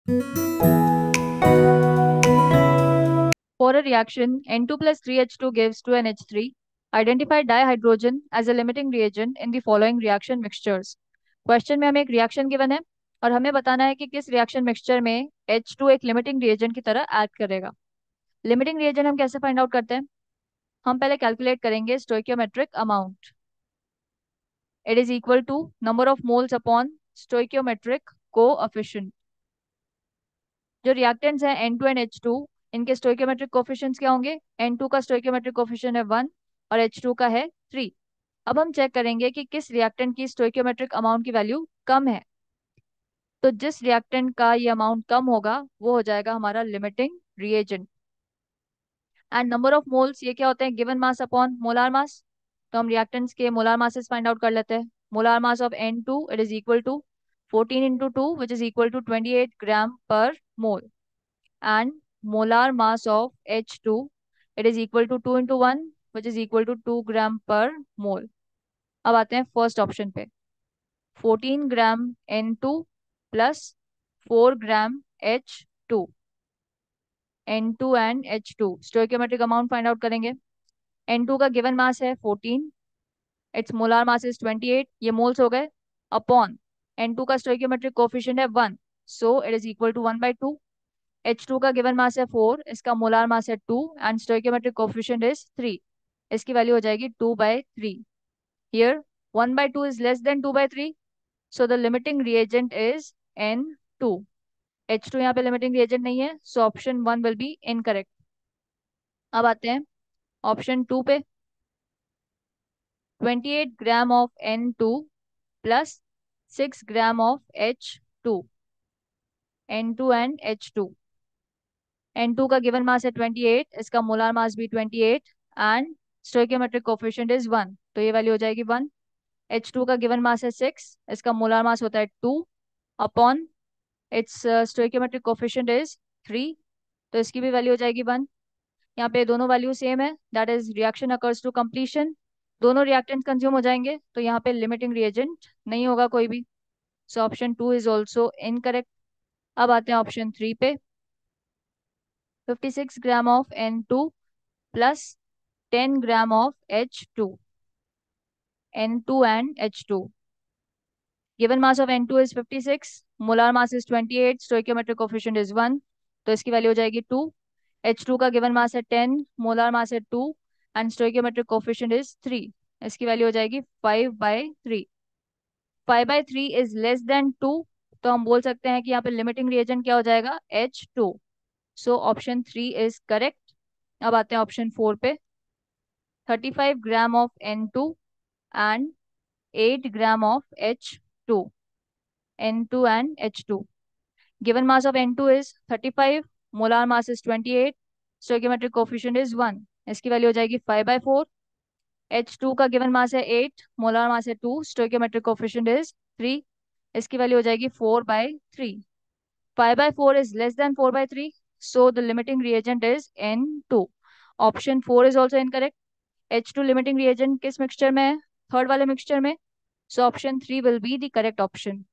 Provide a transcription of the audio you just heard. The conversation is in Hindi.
For a reaction, N2 plus 3H2 gives 2NH3. Identify dihydrogen as a limiting reagent in the following reaction mixtures. Question में हमें एक रिएक्शन गिवन है और हमें बताना है कि किस रिएक्शन मिक्सचर में H2 एक लिमिटिंग रिएजेंट की तरह ऐड करेगा। लिमिटिंग रिएजेंट हम कैसे फाइंड आउट करते हैं? हम पहले कैलकुलेट करेंगे stoichiometric amount. It is equal to number of moles upon stoichiometric coefficient. जो रिएक्टेंट्स हैं N2 एंड H2, इनके स्टोइकियोमेट्रिक कोएफिशिएंट्स क्या होंगे? N2 का स्टोइकियोमेट्रिक कोएफिशिएंट है 1 और H2 का है 3। अब हम चेक करेंगे कि किस रिएक्टेंट की स्टोइकियोमेट्रिक अमाउंट की वैल्यू कम है। तो जिस रिएक्टेंट का ये अमाउंट कम होगा वो हो जाएगा हमारा limiting reagent. And number of moles ये क्या होते हैं? Given mass upon molar mass. तो हम रिएक्टेंट्स के मोलार मासेस फाइंड आउट कर लेते हैं। Molar mass of N2 it is equal to 14 into 2 which is equal to 28 gram per mole, and molar mass of H2 it is equal to 2 into 1 which is equal to 2 gram per mole। अब आते हैं फर्स्ट ऑप्शन पे। 14 ग्राम N2 plus 4 gram H2। N2 and H2 stoichiometric amount find out करेंगे। N2 का गिवन मास है 14, इट्स मोलार मास इज 28, ये मोल्स हो गए, अपॉन N2 का स्टोइकियोमेट्रिक कोफिशिएंट है 1, so it is equal to 1/2। H2 का गिवन मास है 4, इसका मोलार मास है 2 एंड स्टोइकियोमेट्रिक कोफिशिएंट इज 3, इसकी वैल्यू हो जाएगी 2/3। Here 1/2 is less than 2/3, so the limiting reagent is N2। H2 यहाँ पे लिमिटिंग रिएजेंट नहीं है, so option 1 will be incorrect. अब आते हैं ऑप्शन 2 पे। 28 gram of N2 plus 6 gram of H2। N2 and H2। N2 का गिवन मास है 28, इसका मोलार मास भी 28 एंड स्टोइकियोमेट्रिक कोफिशिएंट इज 1, तो ये वैल्यू हो जाएगी 1। H2 का गिवन मास है 6, इसका मोलार मास होता है 2 upon its stoichiometric coefficient is 3, तो इसकी भी वैल्यू हो जाएगी 1। यहाँ पे दोनों वैल्यू सेम है, that is reaction occurs to completion. दोनों रिएक्टेंट कंज्यूम हो जाएंगे तो यहाँ पे लिमिटिंग रिएजेंट नहीं होगा कोई भी, so option 2 is also incorrect. अब आते हैं ऑप्शन 3 पे। 56 gram of N2 plus 10 gram of H2। N2 and H2। Given mass of N2 is 56, molar mass is 28, stoichiometric coefficient is 1, तो इसकी वैल्यू हो जाएगी 2। H2 का गिवन मास है 10, मोलार मास है 2 एंड स्टोइकियोमेट्रिक कोफिशिएंट इज 3, इसकी वैल्यू हो जाएगी 5/3। 5/3 इज लेस देन 2, तो हम बोल सकते हैं कि यहाँ पे लिमिटिंग रिएजेंट क्या हो जाएगा? H2, so option 3 is correct. अब आते हैं ऑप्शन 4 पे। 35 gram of N2 and 8 gram of H2। N2 and H2। Given mass of N2 is 35, molar mass is 28, stoichiometric coefficient is 1, इसकी वैल्यू हो जाएगी 5/4। H2 का गिवन मास है 8, मोलार मास है 2, स्टोइकियोमेट्रिक कोफिशिएंट इज 3, इसकी वैल्यू हो जाएगी 4/3। 5/4 is less than 4/3, so the limiting reagent is N2। Option 4 is also incorrect। H2 limiting reagent किस मिक्सचर में है? थर्ड वाले मिक्सचर में, so option 3 will be the correct option।